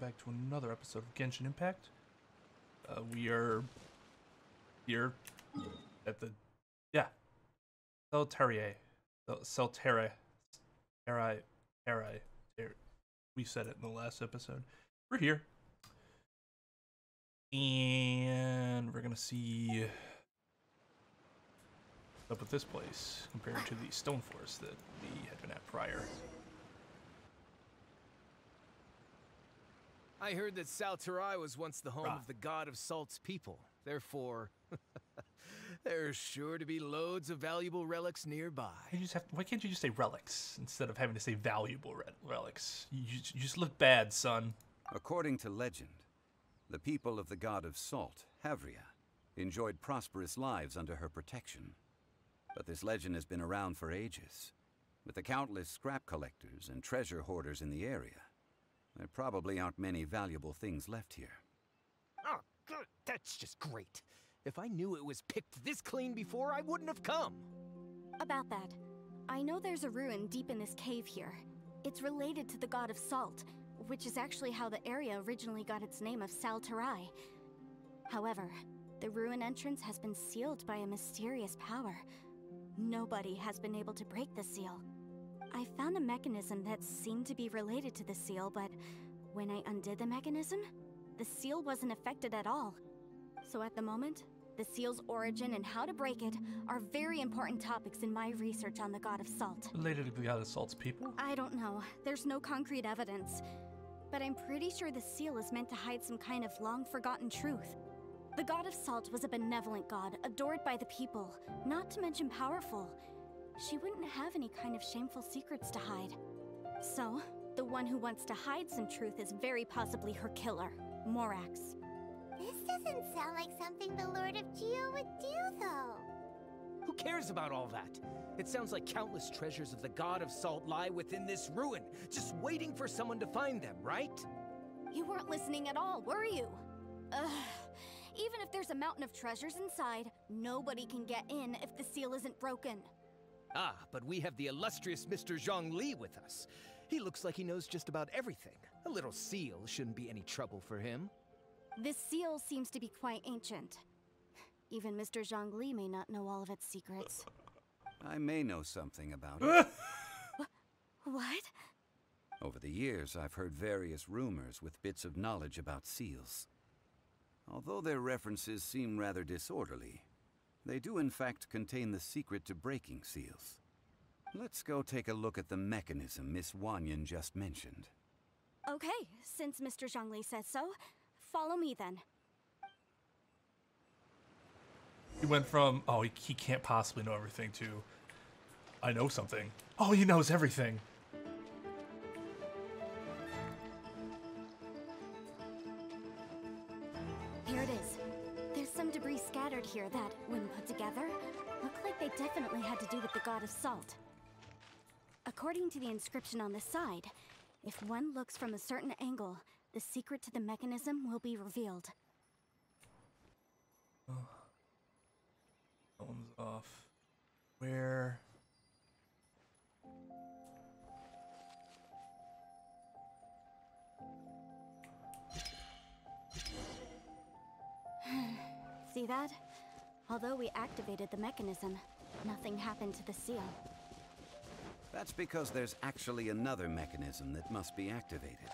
back to another episode of Genshin Impact. We are here at the Celterra. We said it in the last episode. We're here, and we're gonna see what's up with this place compared to the stone forest that we had been at prior. I heard that Celterra was once the home of the god of Salt's people. Therefore, there's sure to be loads of valuable relics nearby. Why can't you just say relics instead of having to say valuable relics? You just look bad, son. According to legend, the people of the god of Salt, Havria, enjoyed prosperous lives under her protection. But this legend has been around for ages. With the countless scrap collectors and treasure hoarders in the area, there probably aren't many valuable things left here. Oh, good. That's just great. If I knew it was picked this clean before, I wouldn't have come. About that, I know there's a ruin deep in this cave here. It's related to the god of Salt, which is actually how the area originally got its name of Celterra. However, the ruin entrance has been sealed by a mysterious power. Nobody has been able to break the seal. I found a mechanism that seemed to be related to the seal, but when I undid the mechanism, the seal wasn't affected at all. So at the moment, the seal's origin and how to break it are very important topics in my research on the god of Salt. Related to the god of Salt's people? I don't know. There's no concrete evidence. But I'm pretty sure the seal is meant to hide some kind of long-forgotten truth. The god of Salt was a benevolent god, adored by the people, not to mention powerful. She wouldn't have any kind of shameful secrets to hide. So, the one who wants to hide some truth is very possibly her killer, Morax. This doesn't sound like something the Lord of Geo would do, though. Who cares about all that? It sounds like countless treasures of the god of Salt lie within this ruin, just waiting for someone to find them, right? You weren't listening at all, were you? Ugh. Even if there's a mountain of treasures inside, nobody can get in if the seal isn't broken. Ah, but we have the illustrious Mr. Zhongli with us. He looks like he knows just about everything. A little seal shouldn't be any trouble for him. This seal seems to be quite ancient. Even Mr. Zhongli may not know all of its secrets. I may know something about it. What? Over the years, I've heard various rumors with bits of knowledge about seals. Although their references seem rather disorderly, they do in fact contain the secret to breaking seals. Let's go take a look at the mechanism Miss Wanyan just mentioned. Okay, since Mr. Zhongli says so, follow me then. He went from, oh, he can't possibly know everything, to, I know something. Oh, he knows everything. Here it is. There's some debris scattered here that, when put together, look like they definitely had to do with the god of Salt. According to the inscription on the side, if one looks from a certain angle, the secret to the mechanism will be revealed. Oh. That one's off. Where? See that? Although we activated the mechanism, nothing happened to the seal. That's because there's actually another mechanism that must be activated.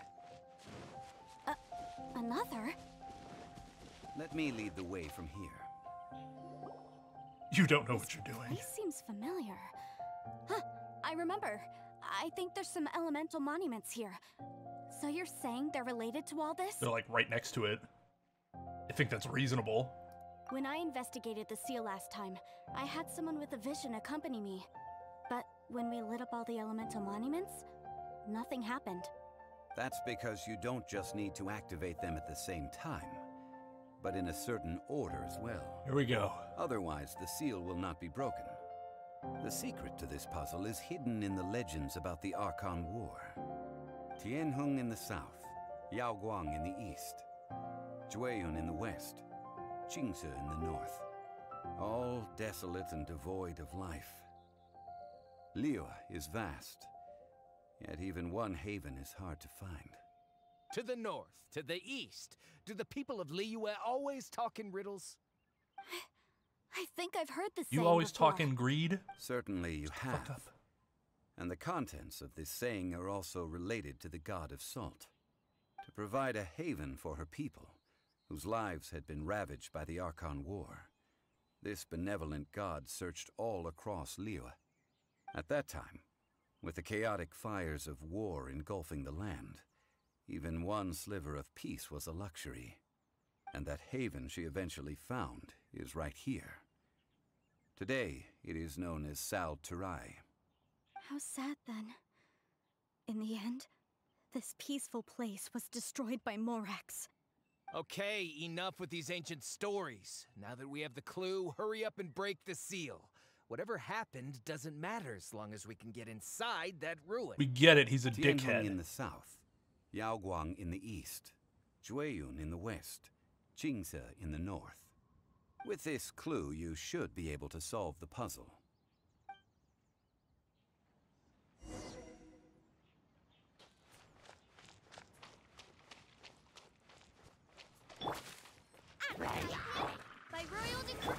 Another? Let me lead the way from here. You don't know what you're doing. This seems familiar. Huh, I remember. I think there's some elemental monuments here. So you're saying they're related to all this? They're like right next to it. I think that's reasonable. When I investigated the seal last time, I had someone with a vision accompany me. But when we lit up all the elemental monuments, nothing happened. That's because you don't just need to activate them at the same time, but in a certain order as well. Here we go. Otherwise, the seal will not be broken. The secret to this puzzle is hidden in the legends about the Archon War. Tianheng in the south, Yaoguang in the east, Jueyun in the west, Qingse in the north. All desolate and devoid of life. Liyue is vast, yet even one haven is hard to find. To the north? To the east? Do the people of Liyue always talk in riddles? I think I've heard this You saying always before. talk in greed? Certainly you Fucked have. up. And the contents of this saying are also related to the god of salt. To provide a haven for her people, whose lives had been ravaged by the Archon War, this benevolent god searched all across Liyue. At that time, with the chaotic fires of war engulfing the land, even one sliver of peace was a luxury. And that haven she eventually found is right here. Today, it is known as Sal Terai. How sad then. In the end, this peaceful place was destroyed by Morax. Okay, enough with these ancient stories. Now that we have the clue, hurry up and break the seal. Whatever happened doesn't matter as long as we can get inside that ruin. We get it, he's a Tianheng dickhead. in the south, Yaoguang in the east, Jueyun in the west, Jingze in the north. With this clue, you should be able to solve the puzzle. By royal decree.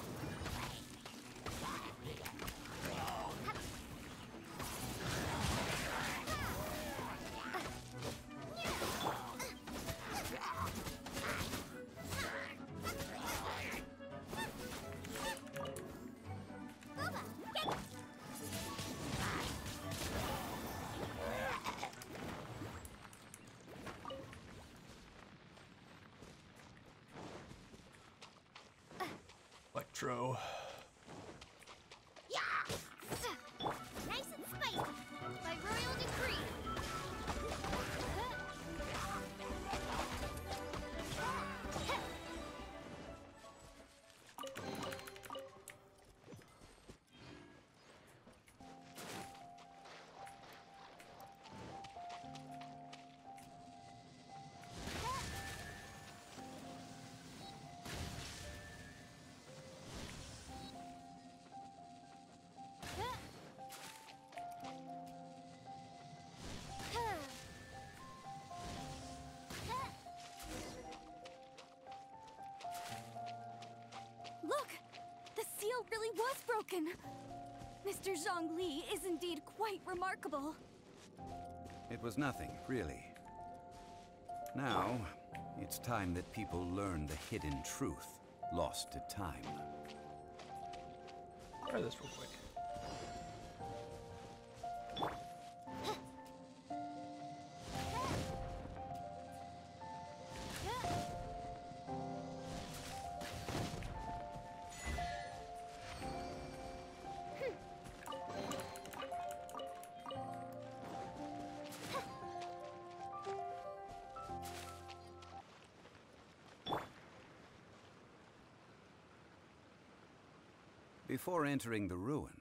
Electro. Nice and spicy. By royal decree. Look! The seal really was broken! Mr. Zhongli is indeed quite remarkable. It was nothing, really. Now, it's time that people learn the hidden truth lost to time. Try this real quick. Before entering the ruin,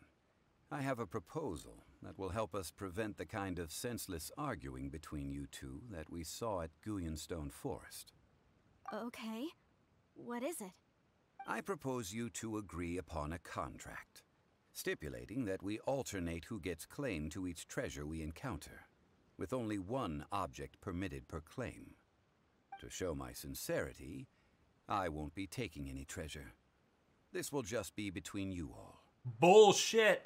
I have a proposal that will help us prevent the kind of senseless arguing between you two that we saw at Guyonstone Forest. Okay. What is it? I propose you two agree upon a contract, stipulating that we alternate who gets claim to each treasure we encounter, with only one object permitted per claim. To show my sincerity, I won't be taking any treasure. This will just be between you all. Bullshit!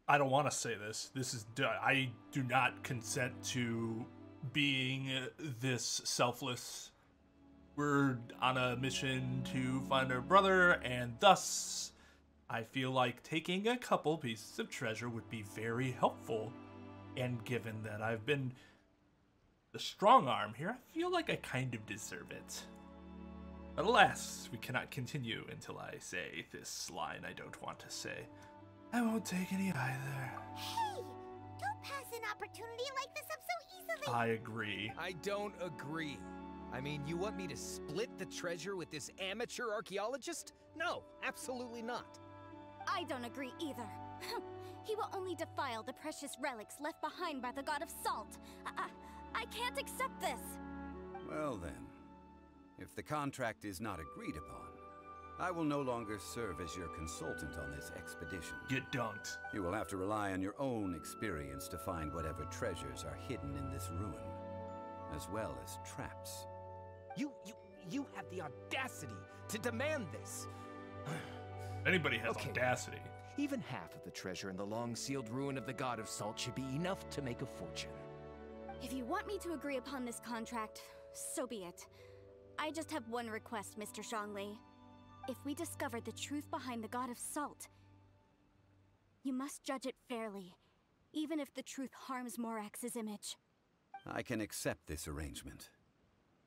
I don't want to say this. I do not consent to being this selfless. We're on a mission to find our brother, and thus, I feel like taking a couple pieces of treasure would be very helpful. And given that I've been the strong arm here, I feel like I kind of deserve it. But alas, we cannot continue until I say this line I don't want to say. I won't take any either. Hey! Don't pass an opportunity like this up so easily! I agree. I don't agree. I mean, you want me to split the treasure with this amateur archaeologist? No, absolutely not. I don't agree either. He will only defile the precious relics left behind by the god of salt. I can't accept this. Well then, if the contract is not agreed upon, I will no longer serve as your consultant on this expedition. Get dunked. You will have to rely on your own experience to find whatever treasures are hidden in this ruin. as well as traps. You have the audacity to demand this. Anybody has Okay. audacity. Even half of the treasure in the long-sealed ruin of the God of Salt should be enough to make a fortune. If you want me to agree upon this contract, so be it. I just have one request, Mr. Zhongli. If we discover the truth behind the God of Salt, you must judge it fairly, even if the truth harms Morax's image. I can accept this arrangement.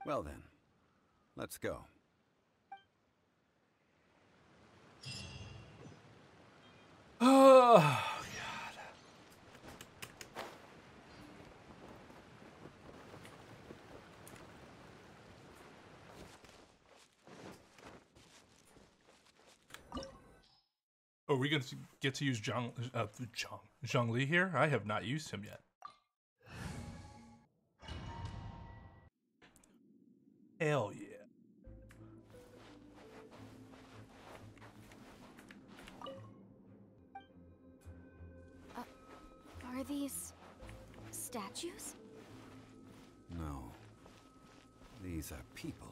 Well then, let's go. Oh, God. Oh, are we gonna get to use Zhongli here? I have not used him yet. Hell yeah. Are these statues? No. These are people.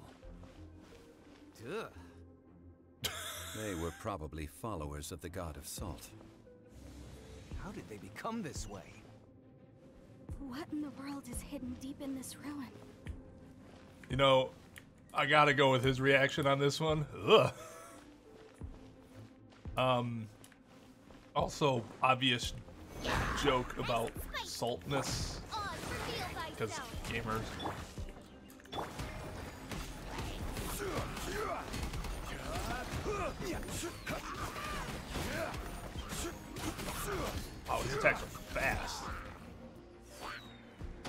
Duh. They were probably followers of the God of Salt. How did they become this way? What in the world is hidden deep in this ruin? You know, I gotta go with his reaction on this one. Ugh. Also, obvious joke about saltness, because gamers. Wow, his attacks are fast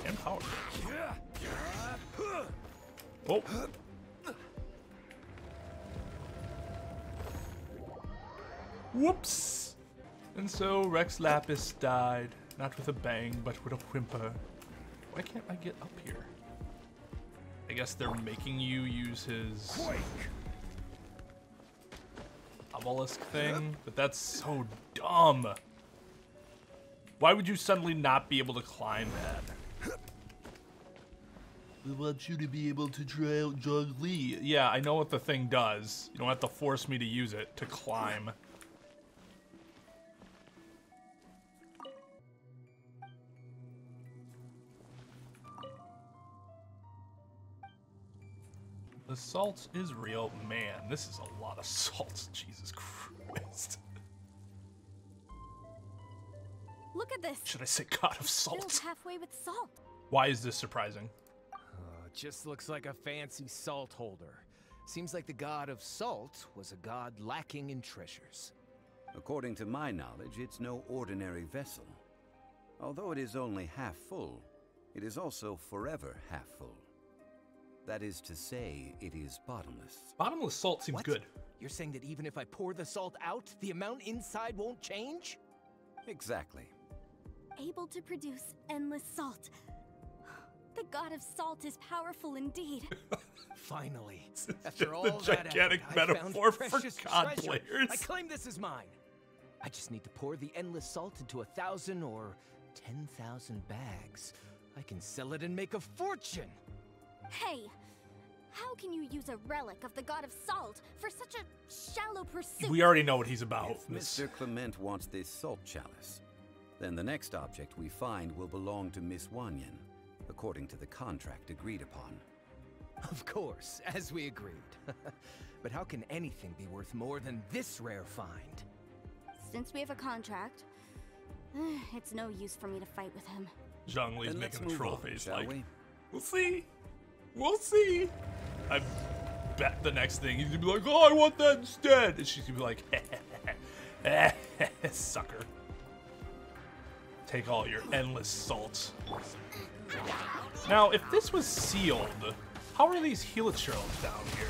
and powerful. Whoa. Whoops! And so Rex Lapis died, not with a bang, but with a whimper. Why can't I get up here? I guess they're making you use his obelisk thing, but that's so dumb. Why would you suddenly not be able to climb that? We want you to be able to try out Zhongli. Yeah, I know what the thing does. You don't have to force me to use it to climb. The salt is real. Man, this is a lot of salt. Jesus Christ. Look at this. Should I say God of Filled Salt? halfway with salt. Why is this surprising? Just looks like a fancy salt holder. Seems like the God of Salt was a god lacking in treasures. According to my knowledge, it's no ordinary vessel. Although it is only half full, it is also forever half full. That is to say, it is bottomless. Bottomless salt seems What? good. You're saying that even if I pour the salt out, the amount inside won't change? Exactly. Able to produce endless salt. The God of Salt is powerful indeed. Finally, after the all that gigantic effort, I found metaphor for precious God treasure. players. I claim this is mine. I just need to pour the endless salt into 1,000 or 10,000 bags. I can sell it and make a fortune. Hey, how can you use a relic of the God of Salt for such a shallow pursuit? We already know what he's about. If Mr. Clement wants this salt chalice, then the next object we find will belong to Miss Wanyan, according to the contract agreed upon. Of course, as we agreed. But how can anything be worth more than this rare find? Since we have a contract, it's no use for me to fight with him. Zhongli's Then let's making a move troll on, face shall like, we? we'll see. We'll see. I bet the next thing he's gonna be like, oh, I want that instead. And she's gonna be like, sucker. Take all your endless salt. Now, if this was sealed, how are these helichurls down here?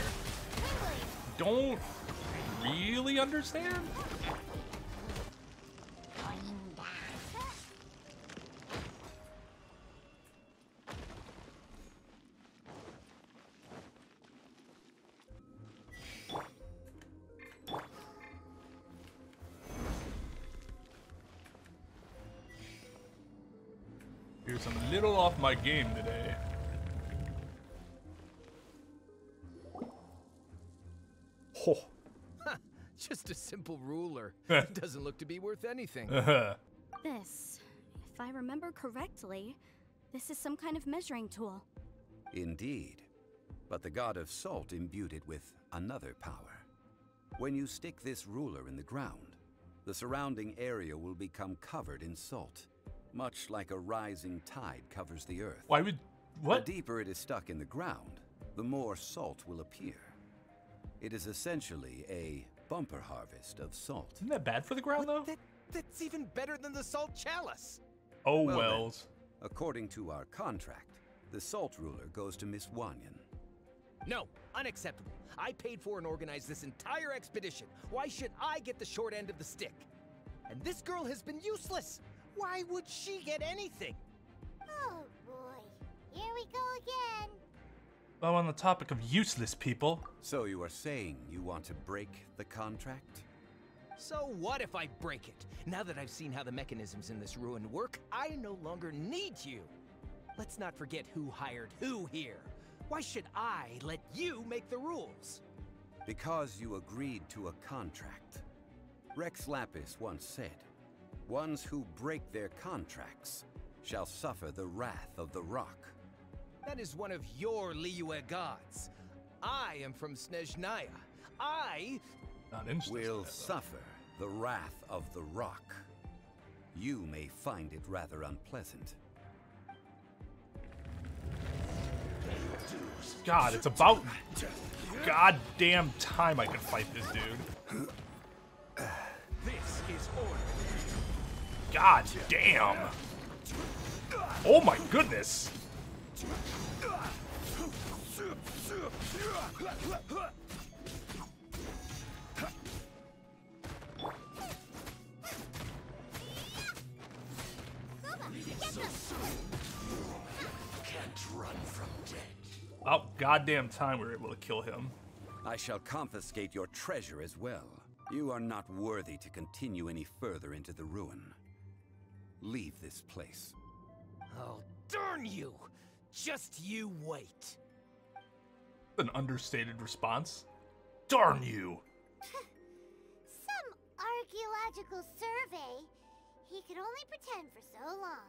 Don't really understand? Here's I'm a little off my game today. Oh. Just a simple ruler. It doesn't look to be worth anything. This, if I remember correctly, this is some kind of measuring tool. Indeed. But the god of salt imbued it with another power. When you stick this ruler in the ground, the surrounding area will become covered in salt, much like a rising tide covers the earth. Why would... what? The deeper it is stuck in the ground, the more salt will appear. It is essentially a bumper harvest of salt. Isn't that bad for the ground, though? That's even better than the salt chalice. Oh, Well wells. According to our contract, the salt ruler goes to Miss Wanyan. No, unacceptable. I paid for and organized this entire expedition. Why should I get the short end of the stick? And this girl has been useless. Why would she get anything? Oh boy, here we go again. Well, on the topic of useless people. So you are saying you want to break the contract? So what if I break it? Now that I've seen how the mechanisms in this ruin work, I no longer need you. Let's not forget who hired who here. Why should I let you make the rules? Because you agreed to a contract. Rex Lapis once said, "Ones who break their contracts shall suffer the wrath of the rock." That is one of your Liyue gods. I am from Snezhnaya. I Not interested. Will suffer the wrath of the rock. You may find it rather unpleasant. God, it's about goddamn time I can fight this dude. This is order. God damn. Oh my goodness. About goddamn time we were able to kill him. I shall confiscate your treasure as well. You are not worthy to continue any further into the ruin. Leave this place. Oh, darn you! Just you wait. An understated response. Darn you. Some archaeological survey. He could only pretend for so long.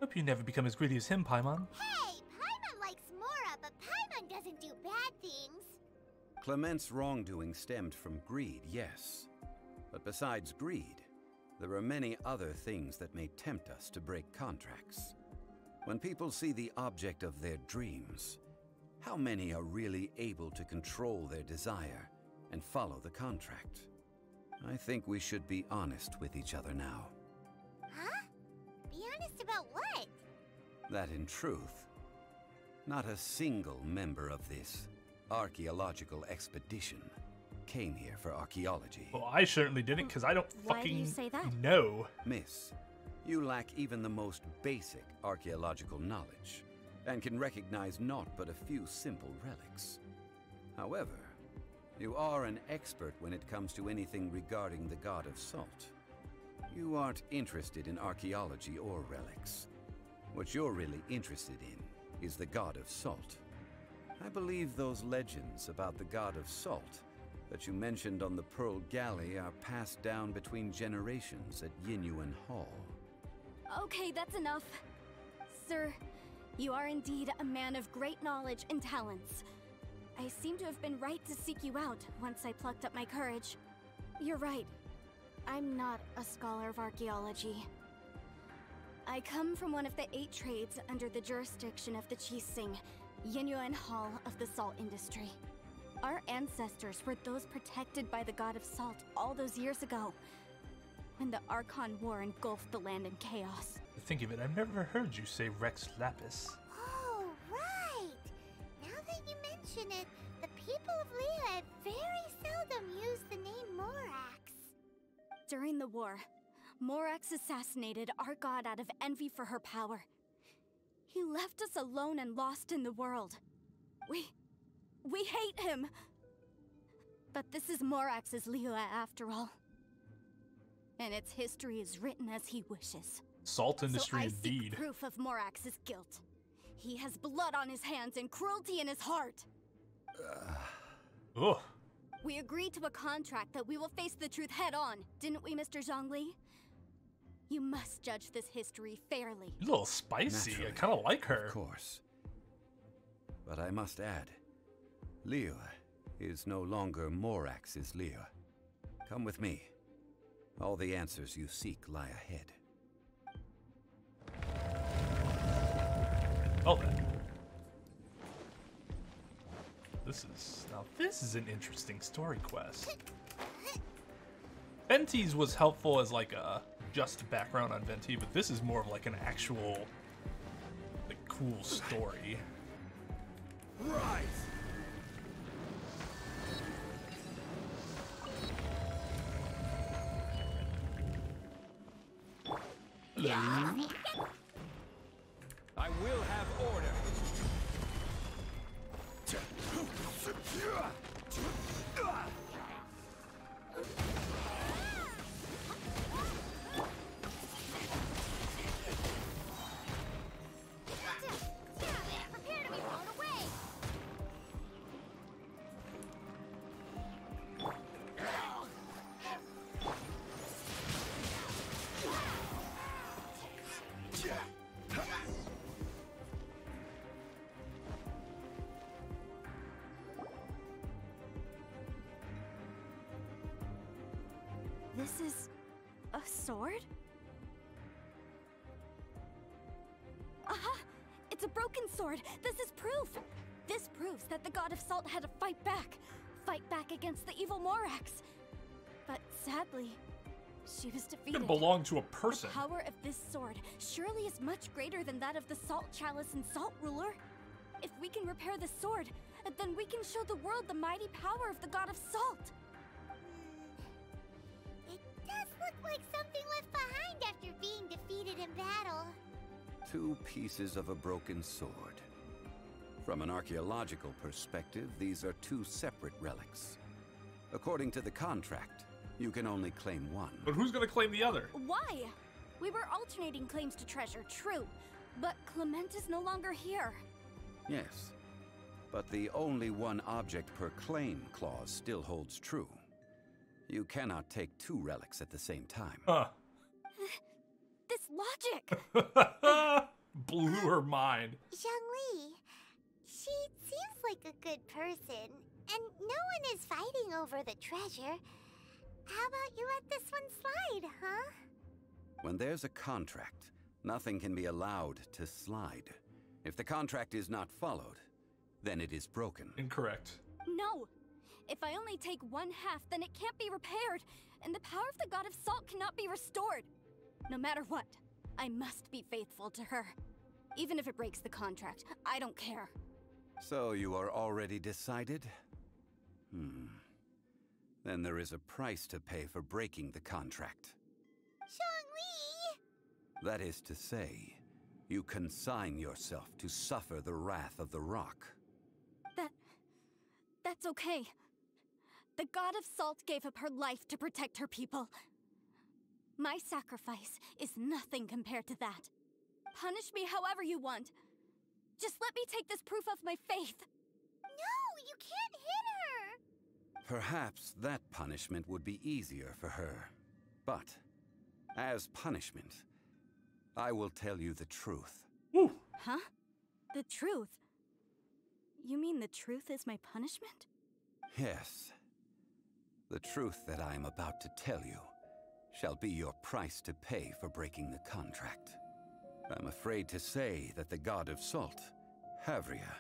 Hope you never become as greedy as him, Paimon. Hey, Paimon likes Mora, but Paimon doesn't do bad things. Clement's wrongdoing stemmed from greed, yes. But besides greed, there are many other things that may tempt us to break contracts. When people see the object of their dreams, how many are really able to control their desire and follow the contract? I think we should be honest with each other now. Huh? Be honest about what? That in truth, not a single member of this archaeological expedition came here for archaeology. Well, I certainly didn't, because I don't Why do fucking you say that? know. Miss, you lack even the most basic archaeological knowledge, and can recognize naught but a few simple relics. However, you are an expert when it comes to anything regarding the god of salt. You aren't interested in archaeology or relics. What you're really interested in is the god of salt. I believe those legends about the god of salt that you mentioned on the Pearl Galley are passed down between generations at Yinyuan Hall. Okay, that's enough. Sir, you are indeed a man of great knowledge and talents. I seem to have been right to seek you out once I plucked up my courage. You're right. I'm not a scholar of archaeology. I come from one of the 8 trades under the jurisdiction of the Chising, Yinyuan Hall of the salt industry. Our ancestors were those protected by the god of salt all those years ago, when the Archon War engulfed the land in chaos. Think of it, I've never heard you say Rex Lapis. Oh, right. Now that you mention it, the people of Liyue very seldom use the name Morax. During the war, Morax assassinated our god out of envy for her power. He left us alone and lost in the world. We hate him! But this is Morax's Liyue after all. And its history is written as he wishes. Salt industry so I indeed. seek proof of Morax's guilt. He has blood on his hands and cruelty in his heart. Ugh. We agreed to a contract that we will face the truth head on, didn't we, Mr. Zhongli? You must judge this history fairly. She's a little spicy. Naturally, I kind of like her. Of course. But I must add, Liu is no longer Morax's Liu. Come with me. All the answers you seek lie ahead. Oh, then. This is an interesting story quest. Venti's was helpful as like a just background on Venti, but this is more of like an actual, like, cool story. Rise! Hello. I will have order. Prepare to be blown away! This is a sword? Aha! It's a broken sword! This is proof! This proves that the God of Salt had to fight back against the evil Morax. But sadly, she was defeated. It belonged to a person. The power of this sword surely is much greater than that of the Salt Chalice and Salt Ruler. If we can repair the sword, then we can show the world the mighty power of the God of Salt. It does look like something left behind after being defeated in battle. 2 pieces of a broken sword. From an archaeological perspective, these are 2 separate relics. According to the contract, you can only claim one. But who's gonna claim the other? Why? We were alternating claims to treasure, true. But Clement is no longer here. Yes, but the only one object per claim clause still holds true. You cannot take 2 relics at the same time. Huh. This logic! Blew her mind. Zhongli, she seems like a good person, and no one is fighting over the treasure. How about you let this one slide, huh? When there's a contract, nothing can be allowed to slide. If the contract is not followed, then it is broken. Incorrect. No! If I only take 1/2, then it can't be repaired, and the power of the God of Salt cannot be restored. No matter what, I must be faithful to her. Even if it breaks the contract, I don't care. So you are already decided? Then there is a price to pay for breaking the contract. Zhongli! That is to say, you consign yourself to suffer the wrath of the rock. That's okay. The God of Salt gave up her life to protect her people. My sacrifice is nothing compared to that. Punish me however you want. Just let me take this proof of my faith. No, you can't hit her! Perhaps that punishment would be easier for her. But, as punishment, I will tell you the truth. Woo. Huh? The truth? You mean the truth is my punishment? Yes. The truth that I am about to tell you shall be your price to pay for breaking the contract. I'm afraid to say that the God of Salt, Havria,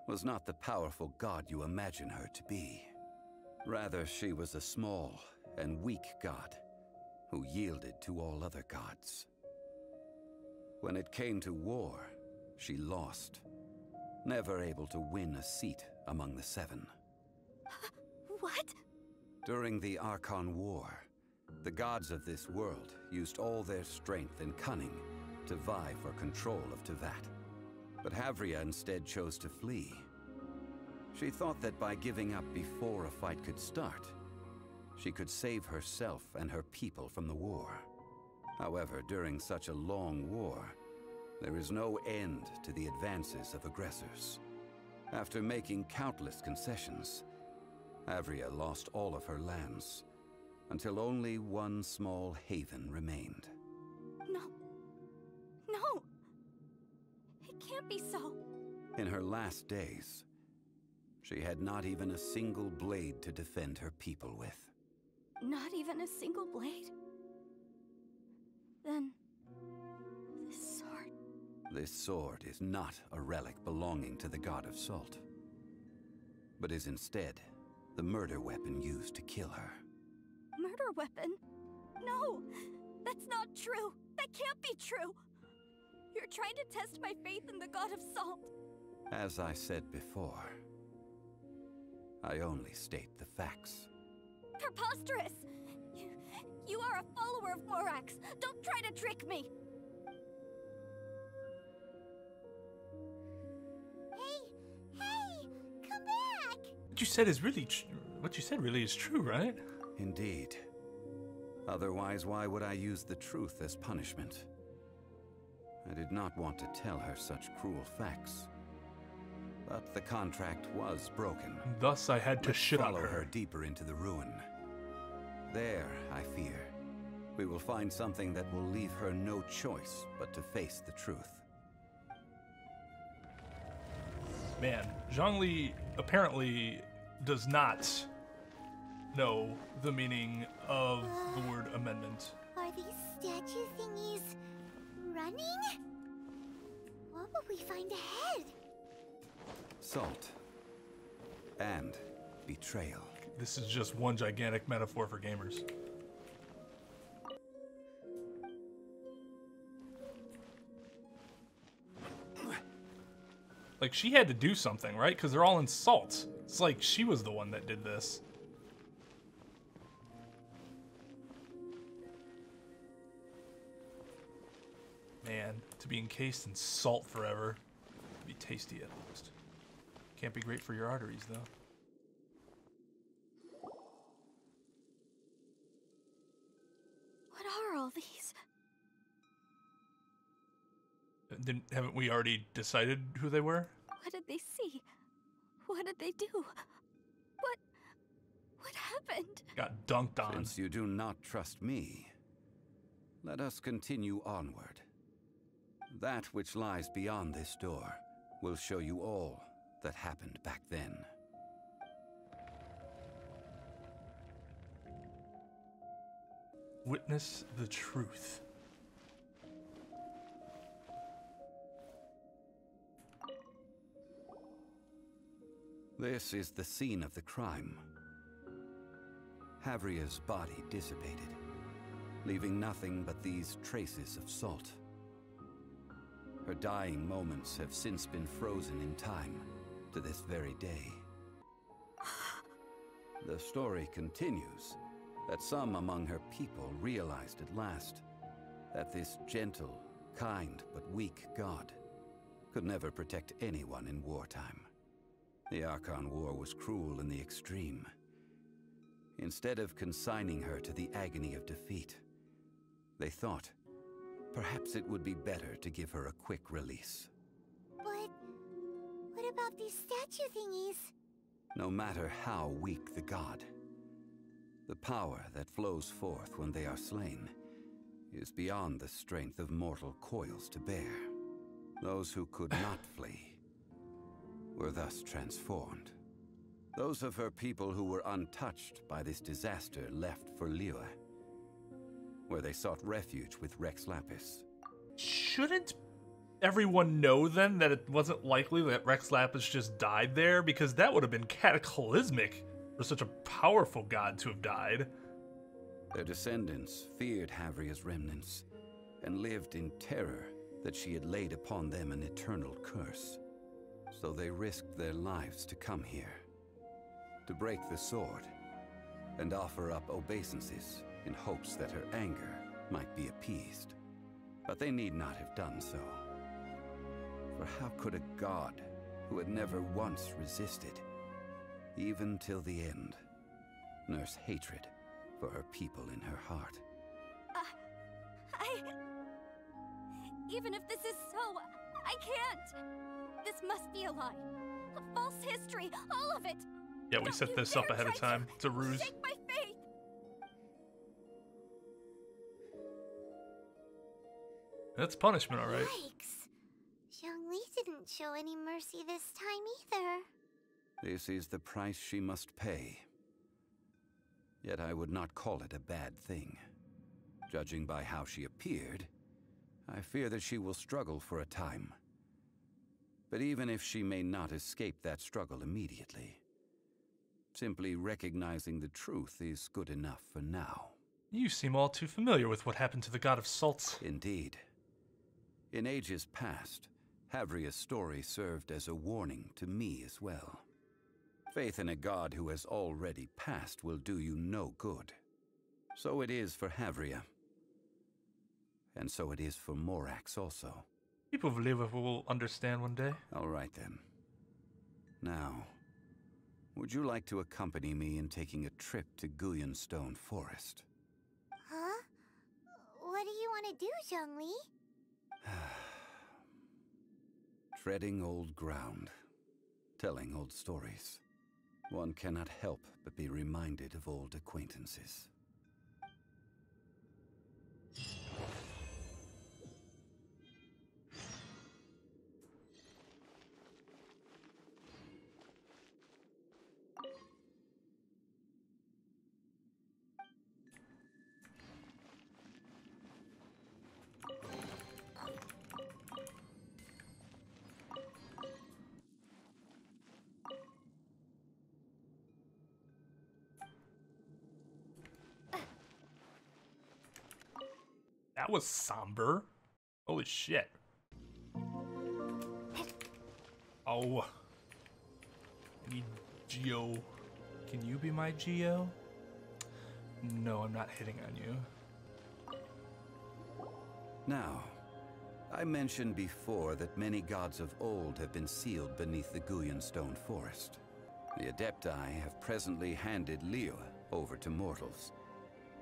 was not the powerful god you imagine her to be. Rather, she was a small and weak god who yielded to all other gods. When it came to war, she lost, never able to win a seat among the 7. What? During the Archon War, the gods of this world used all their strength and cunning to vie for control of Tevat. But Havria instead chose to flee. She thought that by giving up before a fight could start, she could save herself and her people from the war. However, during such a long war, there is no end to the advances of aggressors. After making countless concessions, Havria lost all of her lands, until only one small haven remained. No. No! It can't be so. In her last days, she had not even a single blade to defend her people with. Not even a single blade? Then... this sword... This sword is not a relic belonging to the god of salt, but is instead the murder weapon used to kill her. Murder weapon? No! That's not true! That can't be true! You're trying to test my faith in the god of salt! As I said before, I only state the facts. Preposterous! You are a follower of Morax! Don't try to trick me! Hey! Come back! What you said is really what you said really is true, right? Indeed. Otherwise, why would I use the truth as punishment? I did not want to tell her such cruel facts. But the contract was broken. Thus I had to Let's shit on follow her. her deeper into the ruin. There, I fear, we will find something that will leave her no choice but to face the truth. Man, Zhongli apparently does not know the meaning of the word amendment. Are these statue thingies running? What will we find ahead? Salt. And betrayal. This is just one gigantic metaphor for gamers. Like, she had to do something, right? Because they're all in salt. It's like she was the one that did this. Man, to be encased in salt forever. Be tasty at least. Can't be great for your arteries, though. What are all these? Haven't we already decided who they were? What did they see? What did they do? What happened? Got dunked on. Since you do not trust me, let us continue onward. That which lies beyond this door will show you all that happened back then. Witness the truth. This is the scene of the crime. Havria's body dissipated, leaving nothing but these traces of salt. Her dying moments have since been frozen in time to this very day. The story continues that some among her people realized at last that this gentle, kind, but weak god could never protect anyone in wartime. The Archon War was cruel in the extreme. Instead of consigning her to the agony of defeat, they thought perhaps it would be better to give her a quick release. But what about these statue thingies? No matter how weak the god, the power that flows forth when they are slain is beyond the strength of mortal coils to bear. Those who could not flee were thus transformed. Those of her people who were untouched by this disaster left for Liyue, where they sought refuge with Rex Lapis. Shouldn't everyone know then that it wasn't likely that Rex Lapis just died there? Because that would have been cataclysmic for such a powerful god to have died. Their descendants feared Havria's remnants and lived in terror that she had laid upon them an eternal curse. So they risked their lives to come here, to break the sword and offer up obeisances in hopes that her anger might be appeased. But they need not have done so. For how could a god who had never once resisted, even till the end, nurse hatred for her people in her heart? Even if this is so, I can't! This must be a lie. A false history, all of it! Yeah, we set this up ahead of time. It's a ruse. Shake my faith. That's punishment, all right. Yikes. Zhongli didn't show any mercy this time either. This is the price she must pay. Yet I would not call it a bad thing. Judging by how she appeared, I fear that she will struggle for a time. But even if she may not escape that struggle immediately, simply recognizing the truth is good enough for now. You seem all too familiar with what happened to the god of salt. Indeed. In ages past, Havria's story served as a warning to me as well. Faith in a god who has already passed will do you no good. So it is for Havria. And so it is for Morax also. People of Liva will understand one day. All right then. Now, would you like to accompany me in taking a trip to Guyonstone Forest? Huh? What do you want to do, Zhongli? Treading old ground, telling old stories. One cannot help but be reminded of old acquaintances. That was somber. Holy shit. Oh. I need Geo. Can you be my Geo? No, I'm not hitting on you. Now, I mentioned before that many gods of old have been sealed beneath the Guyonstone Forest. The Adepti have presently handed Liyue over to mortals,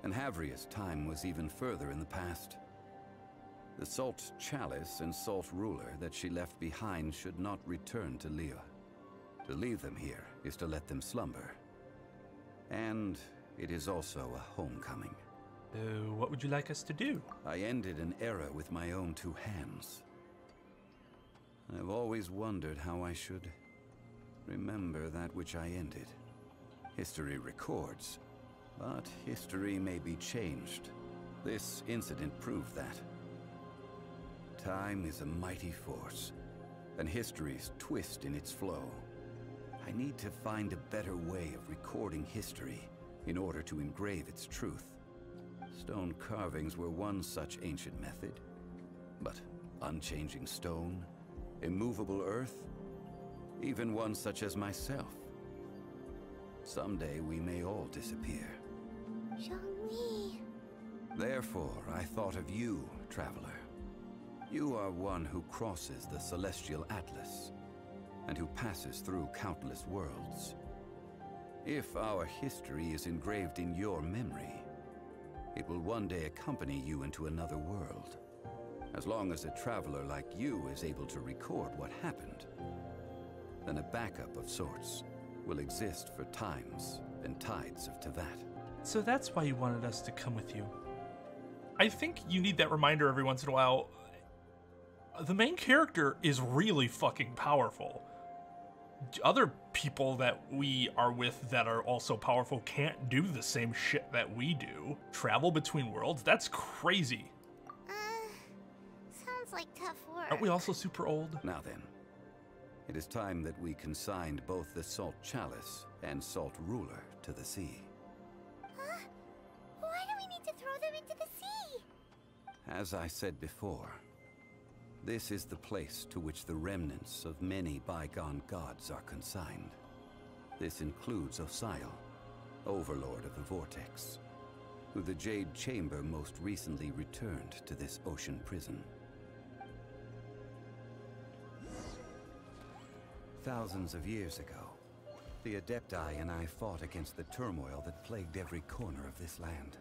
and Havria's time was even further in the past. The Salt Chalice and Salt Ruler that she left behind should not return to Liyue. To leave them here is to let them slumber. And it is also a homecoming. What would you like us to do? I ended an era with my own two hands. I've always wondered how I should remember that which I ended. History records, but history may be changed. This incident proved that. Time is a mighty force, and history's twist in its flow. I need to find a better way of recording history in order to engrave its truth. Stone carvings were one such ancient method, but unchanging stone, immovable earth, even one such as myself. Someday we may all disappear. Zhongli. Therefore, I thought of you, traveler. You are one who crosses the celestial atlas, and who passes through countless worlds. If our history is engraved in your memory, it will one day accompany you into another world. As long as a traveler like you is able to record what happened, then a backup of sorts will exist for times and tides of Teyvat. So that's why you wanted us to come with you. I think you need that reminder every once in a while. The main character is really fucking powerful. Other people that we are with that are also powerful can't do the same shit that we do. Travel between worlds? That's crazy. Sounds like tough work. Aren't we also super old? Now then, it is time that we consigned both the Salt Chalice and Salt Ruler to the sea. Huh? Why do we need to throw them into the sea? As I said before, this is the place to which the remnants of many bygone gods are consigned. This includes Osial, Overlord of the Vortex, who the Jade Chamber most recently returned to this ocean prison. Thousands of years ago, the Adepti and I fought against the turmoil that plagued every corner of this land.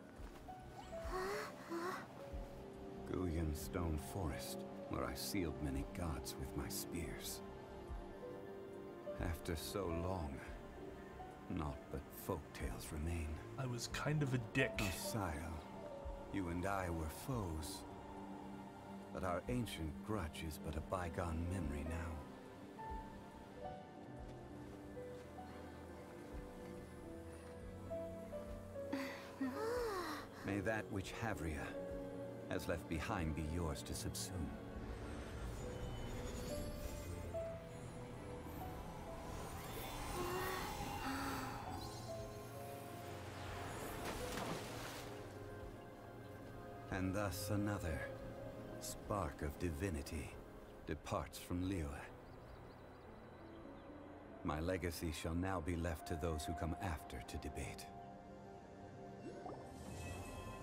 Guyonstone Forest, where I sealed many gods with my spears. After so long, Naught but folk tales remain. I was kind of a dick. Oh, sire, you and I were foes. But our ancient grudge is but a bygone memory now. May that which Havria has left behind be yours to subsume. And thus another spark of divinity departs from Liyue. My legacy shall now be left to those who come after to debate.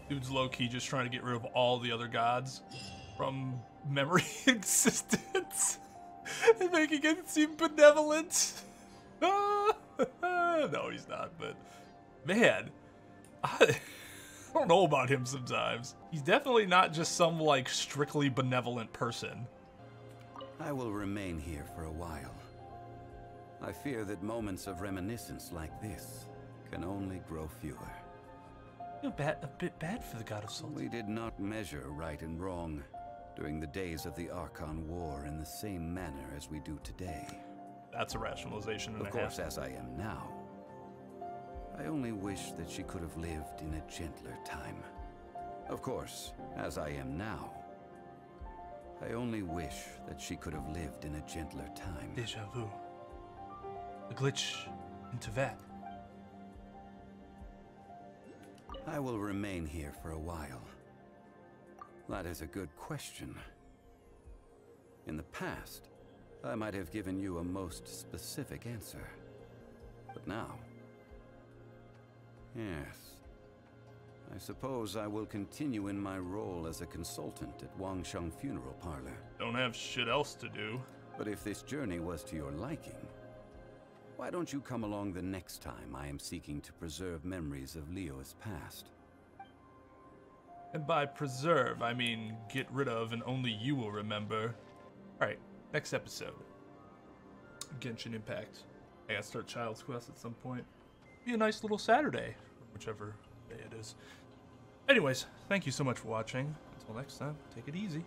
Dude's low-key just trying to get rid of all the other gods from memory existence and making it seem benevolent. No, he's not, but man, I don't know about him sometimes. He's definitely not just some, like, strictly benevolent person. I will remain here for a while. I fear that moments of reminiscence like this can only grow fewer. I feel a bit bad for the God of Salt. We did not measure right and wrong during the days of the Archon War in the same manner as we do today. That's a rationalization and a half. Of course, as I am now, I only wish that she could have lived in a gentler time. Of course, as I am now, I only wish that she could have lived in a gentler time. Deja vu. A glitch into that. I will remain here for a while. That is a good question. In the past, I might have given you a most specific answer. But now... yes. I suppose I will continue in my role as a consultant at Wangsheng Funeral Parlor. Don't have shit else to do. But if this journey was to your liking, why don't you come along the next time I am seeking to preserve memories of Liyue's past? And by preserve, I mean get rid of and only you will remember. Alright, next episode. Genshin Impact. I gotta start Child's Quest at some point. Be a nice little Saturday, whichever day it is. Anyways, thank you so much for watching. Until next time, take it easy.